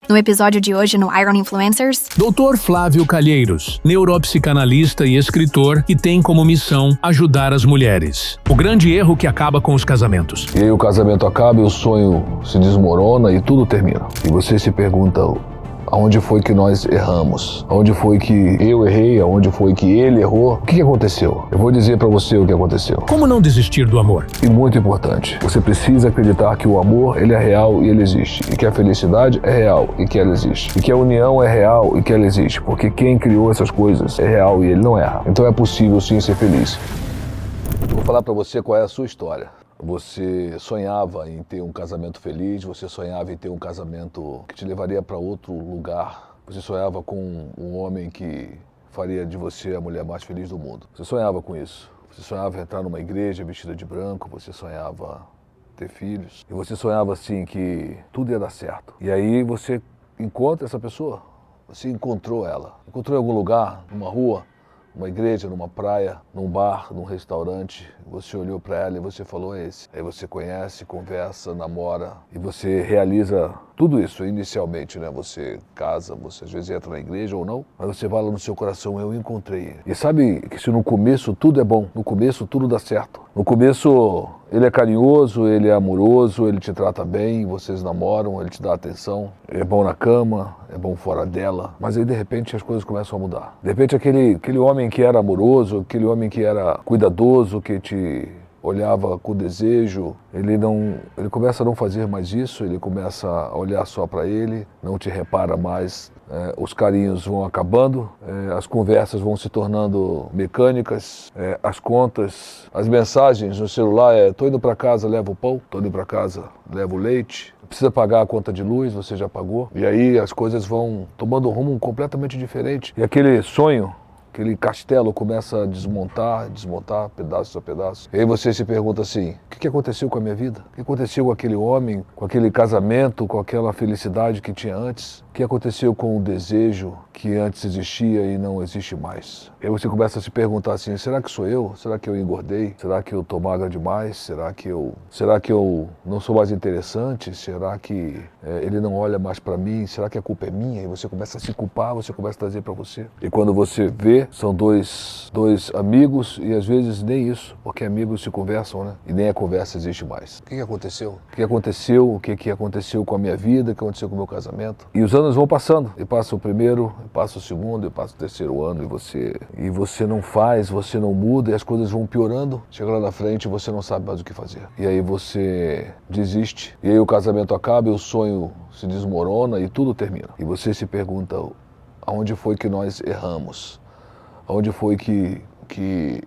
No episódio de hoje no Iron Influencers... Dr. Flávio Calheiros, neuropsicanalista e escritor que tem como missão ajudar as mulheres. O grande erro que acaba com os casamentos. E aí o casamento acaba e o sonho se desmorona e tudo termina. E você se pergunta... aonde foi que nós erramos? Aonde foi que eu errei? Aonde foi que ele errou? O que aconteceu? Eu vou dizer pra você o que aconteceu. Como não desistir do amor? E muito importante, você precisa acreditar que o amor, ele é real e ele existe. E que a felicidade é real e que ela existe. E que a união é real e que ela existe. Porque quem criou essas coisas é real e ele não erra. Então é possível sim ser feliz. Eu vou falar pra você qual é a sua história. Você sonhava em ter um casamento feliz, você sonhava em ter um casamento que te levaria para outro lugar. Você sonhava com um homem que faria de você a mulher mais feliz do mundo. Você sonhava com isso. Você sonhava entrar numa igreja vestida de branco, você sonhava ter filhos. E você sonhava assim que tudo ia dar certo. E aí você encontra essa pessoa, você encontrou ela. Encontrou em algum lugar, numa rua, numa igreja, numa praia, num bar, num restaurante, você olhou para ela e você falou, é esse. Aí você conhece, conversa, namora e você realiza tudo isso inicialmente, né? Você casa, você às vezes entra na igreja ou não, mas você fala no seu coração, eu encontrei. E sabe que se no começo tudo é bom, no começo tudo dá certo. No começo ele é carinhoso, ele é amoroso, ele te trata bem, vocês namoram, ele te dá atenção, é bom na cama, é bom fora dela, mas aí de repente as coisas começam a mudar. De repente aquele homem que era amoroso, aquele homem que era cuidadoso, que te olhava com desejo, ele começa a não fazer mais isso, ele começa a olhar só para ele, não te repara mais, os carinhos vão acabando, as conversas vão se tornando mecânicas, as contas, as mensagens no celular tô indo para casa, levo o pão, tô indo para casa, levo o leite, precisa pagar a conta de luz, você já pagou, e aí as coisas vão tomando um rumo completamente diferente, e aquele sonho, aquele castelo começa a desmontar, pedaço a pedaço. E aí você se pergunta assim, o que aconteceu com a minha vida? O que aconteceu com aquele homem, com aquele casamento, com aquela felicidade que tinha antes? O que aconteceu com o desejo que antes existia e não existe mais? E aí você começa a se perguntar assim, será que sou eu? Será que eu engordei? Será que eu tô magra demais? Será que eu não sou mais interessante? Será que ele não olha mais para mim? Será que a culpa é minha? E você começa a se culpar, você começa a trazer para você. E quando você vê, são dois amigos e às vezes nem isso, porque amigos se conversam, né? E nem a conversa existe mais. O que aconteceu? O que aconteceu? O que aconteceu com a minha vida? O que aconteceu com o meu casamento? E os anos vão passando. E passa o primeiro, e passa o segundo, e passa o terceiro ano e você não faz, você não muda e as coisas vão piorando. Chega lá na frente e você não sabe mais o que fazer. E aí você desiste. E aí o casamento acaba e o sonho se desmorona e tudo termina. E você se pergunta, aonde foi que nós erramos? Aonde foi que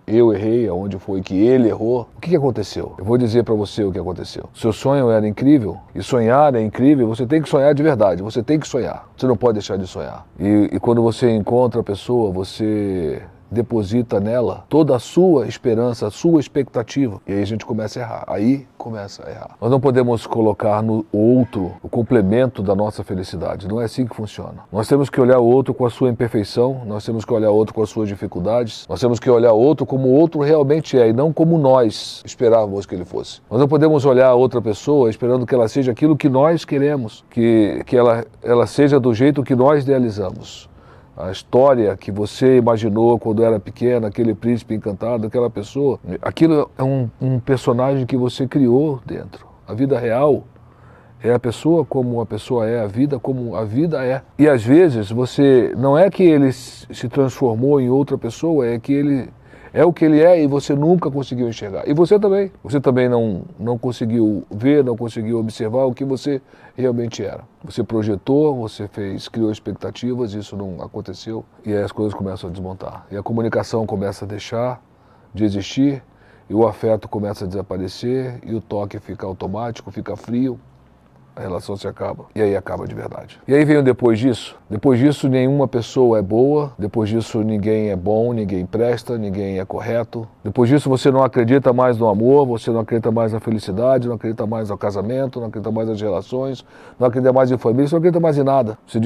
eu errei, aonde foi que ele errou? O que aconteceu? Eu vou dizer para você o que aconteceu. Seu sonho era incrível, e sonhar é incrível, você tem que sonhar de verdade, você tem que sonhar. Você não pode deixar de sonhar. E quando você encontra a pessoa, você deposita nela toda a sua esperança, a sua expectativa. E aí a gente começa a errar. Aí começa a errar. Nós não podemos colocar no outro o complemento da nossa felicidade. Não é assim que funciona. Nós temos que olhar o outro com a sua imperfeição, nós temos que olhar o outro com as suas dificuldades, nós temos que olhar o outro como o outro realmente é e não como nós esperávamos que ele fosse. Nós não podemos olhar a outra pessoa esperando que ela seja aquilo que nós queremos, que ela seja do jeito que nós idealizamos. A história que você imaginou quando era pequena, aquele príncipe encantado, aquela pessoa, aquilo é um personagem que você criou dentro. A vida real é a pessoa como a pessoa é, a vida como a vida é. E às vezes você, não é que ele se transformou em outra pessoa, é que ele é o que ele é e você nunca conseguiu enxergar. E você também. Você também não conseguiu ver, não conseguiu observar o que você realmente era. Você projetou, você criou expectativas, isso não aconteceu. E aí as coisas começam a desmontar. E a comunicação começa a deixar de existir, e o afeto começa a desaparecer, e o toque fica automático, fica frio. A relação se acaba, e aí acaba de verdade. E aí vem o depois disso. Depois disso, nenhuma pessoa é boa. Depois disso, ninguém é bom, ninguém presta, ninguém é correto. Depois disso, você não acredita mais no amor, você não acredita mais na felicidade, não acredita mais no casamento, não acredita mais nas relações, não acredita mais em família, você não acredita mais em nada. Você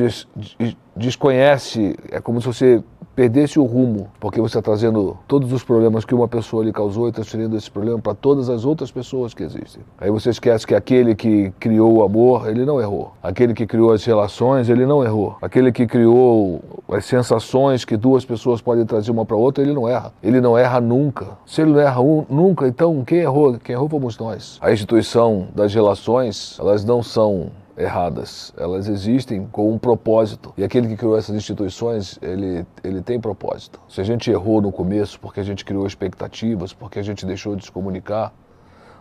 desconhece, é como se você perdesse o rumo, porque você está trazendo todos os problemas que uma pessoa lhe causou e transferindo esse problema para todas as outras pessoas que existem. Aí você esquece que aquele que criou o amor, ele não errou. Aquele que criou as relações, ele não errou. Aquele que criou as sensações que duas pessoas podem trazer uma para outra, ele não erra. Ele não erra nunca. Se ele não erra nunca, então quem errou? Quem errou fomos nós. A instituição das relações, elas não são erradas, elas existem com um propósito. E aquele que criou essas instituições, ele tem propósito. Se a gente errou no começo porque a gente criou expectativas, porque a gente deixou de se comunicar,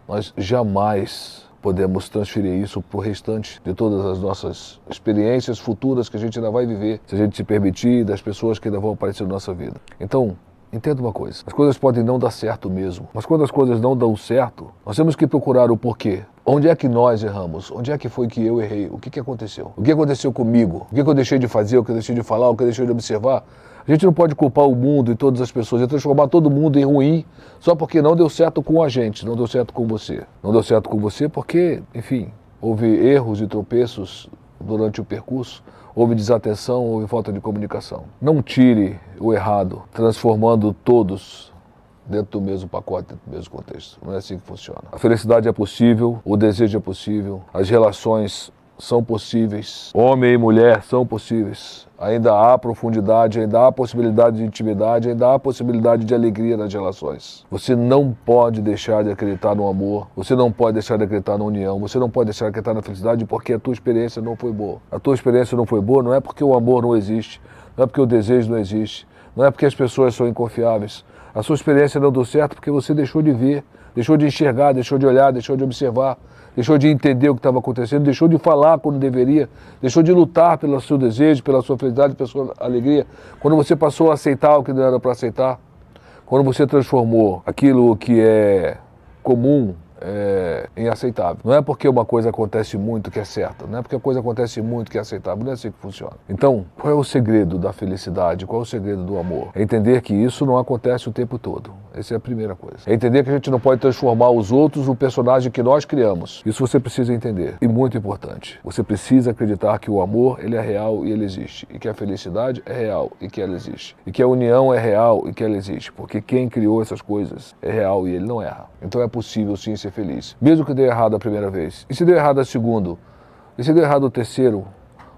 nós jamais podemos transferir isso para o restante de todas as nossas experiências futuras que a gente ainda vai viver, se a gente se permitir, das pessoas que ainda vão aparecer na nossa vida. Então, entenda uma coisa, as coisas podem não dar certo mesmo, mas quando as coisas não dão certo, nós temos que procurar o porquê. Onde é que nós erramos? Onde é que foi que eu errei? O que aconteceu? O que aconteceu comigo? O que eu deixei de fazer? O que eu deixei de falar? O que eu deixei de observar? A gente não pode culpar o mundo e todas as pessoas e transformar todo mundo em ruim só porque não deu certo com a gente, não deu certo com você. Não deu certo com você porque, enfim, houve erros e tropeços durante o percurso, houve desatenção, houve falta de comunicação. Não tire o errado, transformando todos dentro do mesmo pacote, dentro do mesmo contexto. Não é assim que funciona. A felicidade é possível, o desejo é possível, as relações são possíveis, homem e mulher são possíveis. Ainda há profundidade, ainda há possibilidade de intimidade, ainda há possibilidade de alegria nas relações. Você não pode deixar de acreditar no amor, você não pode deixar de acreditar na união, você não pode deixar de acreditar na felicidade porque a tua experiência não foi boa. A tua experiência não foi boa não é porque o amor não existe, não é porque o desejo não existe, não é porque as pessoas são inconfiáveis. A sua experiência não deu certo porque você deixou de ver, deixou de enxergar, deixou de olhar, deixou de observar, deixou de entender o que estava acontecendo, deixou de falar quando deveria, deixou de lutar pelo seu desejo, pela sua felicidade, pela sua alegria. Quando você passou a aceitar o que não era para aceitar, quando você transformou aquilo que é comum em aceitável. Não é porque uma coisa acontece muito que é certa, não é porque a coisa acontece muito que é aceitável, não é assim que funciona. Então, qual é o segredo da felicidade? Qual é o segredo do amor? É entender que isso não acontece o tempo todo. Essa é a primeira coisa. É entender que a gente não pode transformar os outros no personagem que nós criamos. Isso você precisa entender. E muito importante, você precisa acreditar que o amor, ele é real e ele existe. E que a felicidade é real e que ela existe. E que a união é real e que ela existe. Porque quem criou essas coisas é real e ele não erra. Então é possível sim ser feliz. Mesmo que dê errado a primeira vez. E se deu errado a segunda? E se deu errado o terceiro?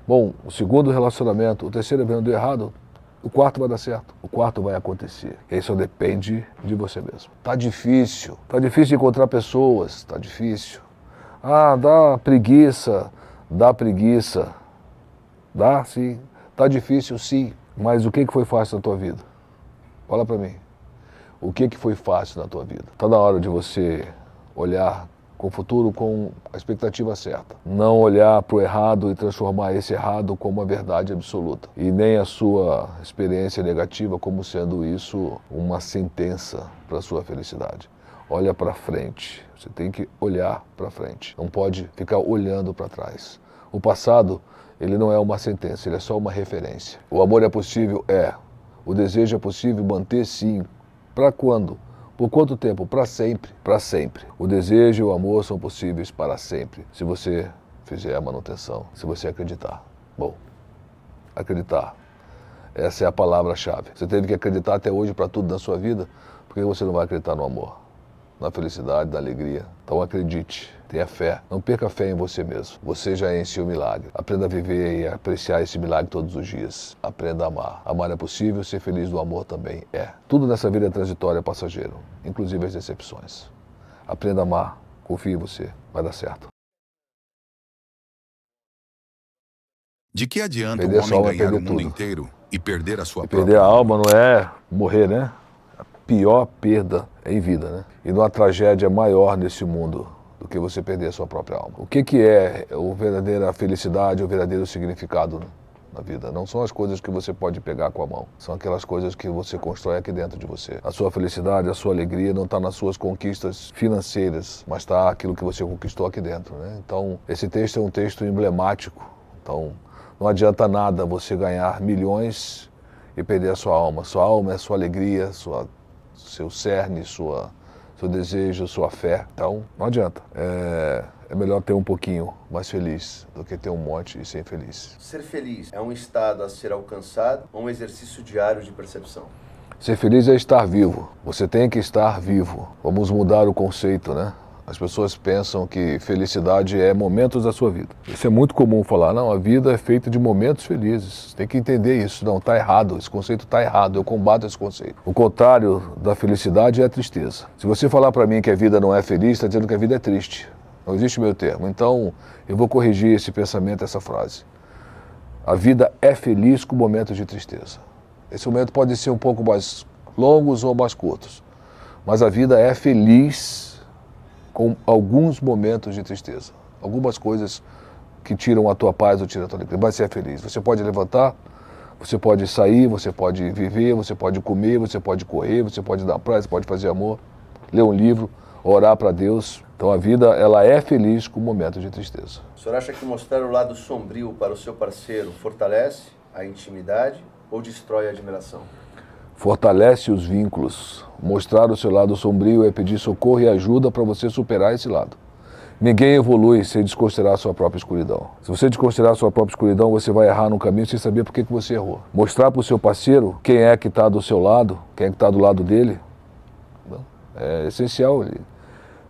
Bom, o segundo relacionamento, o terceiro deu errado, o quarto vai dar certo. O quarto vai acontecer. E aí só depende de você mesmo. Tá difícil encontrar pessoas, tá difícil. Ah, dá preguiça. Dá sim. Tá difícil sim. Mas o que foi fácil na tua vida? Fala pra mim. O que foi fácil na tua vida? Tá na hora de você olhar com o futuro com a expectativa certa. Não olhar para o errado e transformar esse errado como uma verdade absoluta. E nem a sua experiência negativa como sendo isso uma sentença para a sua felicidade. Olha para frente. Você tem que olhar para frente. Não pode ficar olhando para trás. O passado, ele não é uma sentença, ele é só uma referência. O amor é possível? É. O desejo é possível manter? Sim. Para quando? Por quanto tempo? Para sempre. Para sempre. O desejo e o amor são possíveis para sempre, se você fizer a manutenção, se você acreditar. Bom, acreditar. Essa é a palavra-chave. Você teve que acreditar até hoje para tudo na sua vida, por que você não vai acreditar no amor, na felicidade, na alegria? Então acredite, tenha fé. Não perca a fé em você mesmo. Você já é em si o milagre. Aprenda a viver e a apreciar esse milagre todos os dias. Aprenda a amar. Amar é possível, ser feliz do amor também é. Tudo nessa vida é transitório, é passageiro, inclusive as decepções. Aprenda a amar, confie em você, vai dar certo. De que adianta Perder um sua homem alma é ganhar o perder mundo tudo. inteiro e perder a sua E própria perder a alma? alma não é morrer, né? A pior perda é em vida, né? E não há tragédia maior nesse mundo do que você perder a sua própria alma. O que é a verdadeira felicidade, o verdadeiro significado na vida? Não são as coisas que você pode pegar com a mão, são aquelas coisas que você constrói aqui dentro de você. A sua felicidade, a sua alegria não está nas suas conquistas financeiras, mas está aquilo que você conquistou aqui dentro, né? Então, esse texto é um texto emblemático. Então, não adianta nada você ganhar milhões e perder a sua alma. Sua alma é sua alegria, seu cerne, seus seu desejo, sua fé. Então, não adianta. É melhor ter um pouquinho mais feliz do que ter um monte e ser infeliz. Ser feliz é um estado a ser alcançado ou um exercício diário de percepção? Ser feliz é estar vivo. Você tem que estar vivo. Vamos mudar o conceito, né? As pessoas pensam que felicidade é momentos da sua vida. Isso é muito comum falar, não, a vida é feita de momentos felizes. Você tem que entender isso. Não, está errado, esse conceito está errado, eu combato esse conceito. O contrário da felicidade é a tristeza. Se você falar para mim que a vida não é feliz, está dizendo que a vida é triste. Não existe meio termo. Então, eu vou corrigir esse pensamento, essa frase. A vida é feliz com momentos de tristeza. Esse momento pode ser um pouco mais longos ou mais curtos, mas a vida é feliz com alguns momentos de tristeza. Algumas coisas que tiram a tua paz ou tiram a tua alegria, mas você é feliz. Você pode levantar, você pode sair, você pode viver, você pode comer, você pode correr, você pode dar praia, você pode fazer amor, ler um livro, orar para Deus. Então a vida, ela é feliz com momentos de tristeza. O senhor acha que mostrar o lado sombrio para o seu parceiro fortalece a intimidade ou destrói a admiração? Fortalece os vínculos. Mostrar o seu lado sombrio é pedir socorro e ajuda para você superar esse lado. Ninguém evolui sem desconsiderar a sua própria escuridão. Se você desconsiderar a sua própria escuridão, você vai errar no caminho sem saber por que você errou. Mostrar para o seu parceiro quem é que está do seu lado, quem é que está do lado dele, é essencial.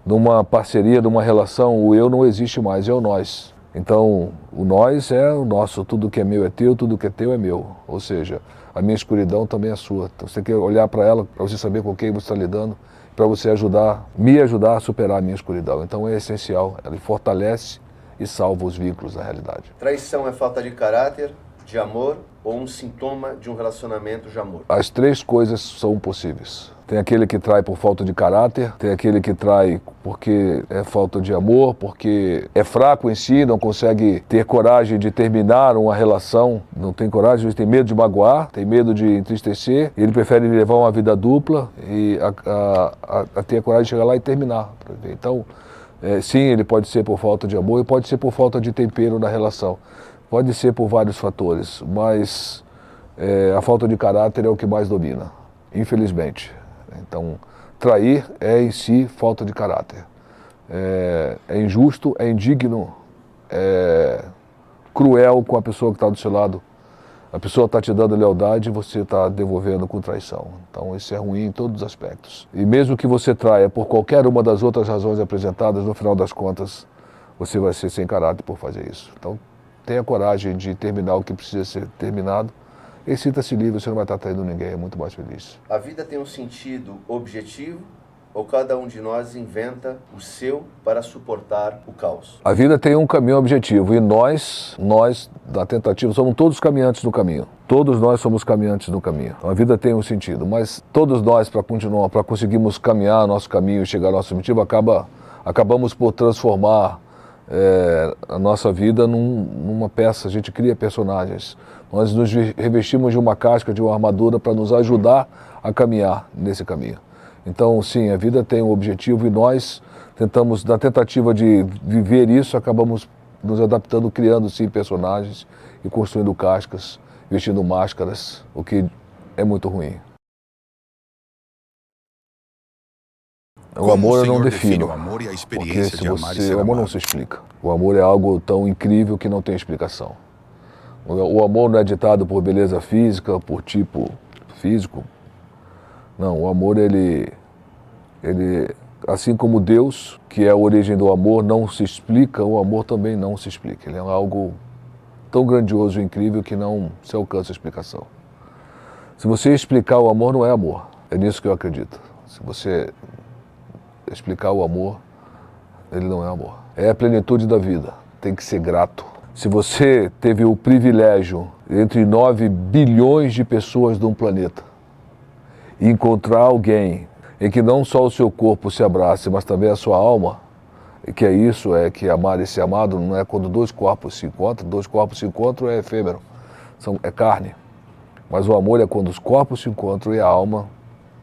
Numa parceria, numa relação, o eu não existe mais, é o nós. Então, o nós é o nosso, tudo que é meu é teu, tudo que é teu é meu. Ou seja, a minha escuridão também é sua. Então, você tem que olhar para ela, para você saber com quem você está lidando, para você me ajudar a superar a minha escuridão. Então, é essencial, ela fortalece e salva os vínculos da realidade. Traição é falta de caráter, de amor ou um sintoma de um relacionamento de amor? As três coisas são possíveis. Tem aquele que trai por falta de caráter, tem aquele que trai porque é falta de amor, porque é fraco em si, não consegue ter coragem de terminar uma relação, não tem coragem, tem medo de magoar, tem medo de entristecer, e ele prefere levar uma vida dupla e a ter a coragem de chegar lá e terminar. Então, sim, ele pode ser por falta de amor e pode ser por falta de tempero na relação. Pode ser por vários fatores, mas a falta de caráter é o que mais domina, infelizmente. Então, trair é em si falta de caráter. É injusto, é indigno, é cruel com a pessoa que está do seu lado. A pessoa está te dando lealdade e você está devolvendo com traição. Então, isso é ruim em todos os aspectos. E mesmo que você traia por qualquer uma das outras razões apresentadas, no final das contas, você vai ser sem caráter por fazer isso. Então, tenha coragem de terminar o que precisa ser terminado e sinta-se livre, você não vai estar traindo ninguém, é muito mais feliz. A vida tem um sentido objetivo ou cada um de nós inventa o seu para suportar o caos? A vida tem um caminho objetivo e nós da tentativa, somos todos caminhantes no caminho. Todos nós somos caminhantes no caminho. Então, a vida tem um sentido, mas todos nós, para conseguirmos caminhar nosso caminho e chegar ao nosso objetivo, acabamos por transformar a nossa vida numa peça. A gente cria personagens. Nós nos revestimos de uma casca, de uma armadura para nos ajudar a caminhar nesse caminho. Então, sim, a vida tem um objetivo e nós tentamos, na tentativa de viver isso, acabamos nos adaptando, criando, sim, personagens e construindo cascas, vestindo máscaras, o que é muito ruim. O amor eu não defino, o amor e a porque experiência de amar e ser o amor não amado? se explica. O amor é algo tão incrível que não tem explicação. O amor não é ditado por beleza física, por tipo físico. Não, o amor, ele, assim como Deus, que é a origem do amor, não se explica, o amor também não se explica. Ele é algo tão grandioso e incrível que não se alcança a explicação. Se você explicar o amor, não é amor. É nisso que eu acredito. Se você explicar o amor, ele não é amor. É a plenitude da vida. Tem que ser grato. Se você teve o privilégio, entre 9 bilhões de pessoas de um planeta, encontrar alguém em que não só o seu corpo se abrace, mas também a sua alma, que é isso, é que amar e ser amado não é quando dois corpos se encontram, é efêmero, é carne. Mas o amor é quando os corpos se encontram e a alma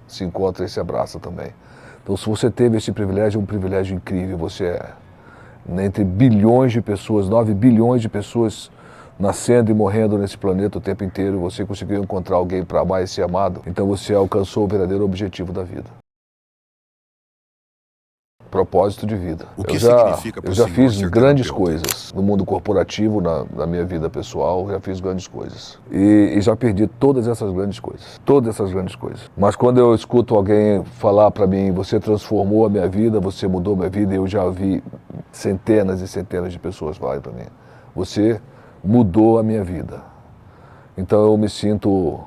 se encontra e se abraça também. Então, se você teve esse privilégio, é um privilégio incrível. Você é entre bilhões de pessoas, 9 bilhões de pessoas nascendo e morrendo nesse planeta o tempo inteiro, você conseguiu encontrar alguém para amar e ser amado, então você alcançou o verdadeiro objetivo da vida. Propósito de vida. O que eu já, significa pro eu já senhor fiz ser grandes terapeuta? coisas no mundo corporativo, na minha vida pessoal, já fiz grandes coisas. E já perdi todas essas grandes coisas. Todas essas grandes coisas. Mas quando eu escuto alguém falar para mim, você transformou a minha vida, você mudou a minha vida, eu já vi centenas e centenas de pessoas falarem para mim, você mudou a minha vida. Então eu me sinto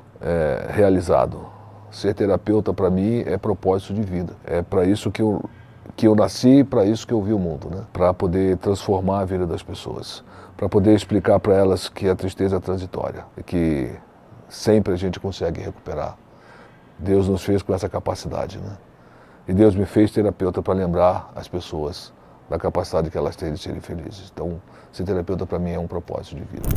realizado. Ser terapeuta para mim é propósito de vida. É para isso que eu nasci, para isso que eu vi o mundo, né? Para poder transformar a vida das pessoas, para poder explicar para elas que a tristeza é transitória e que sempre a gente consegue recuperar. Deus nos fez com essa capacidade, né? E Deus me fez terapeuta para lembrar as pessoas da capacidade que elas têm de serem felizes. Então, ser terapeuta para mim é um propósito de vida.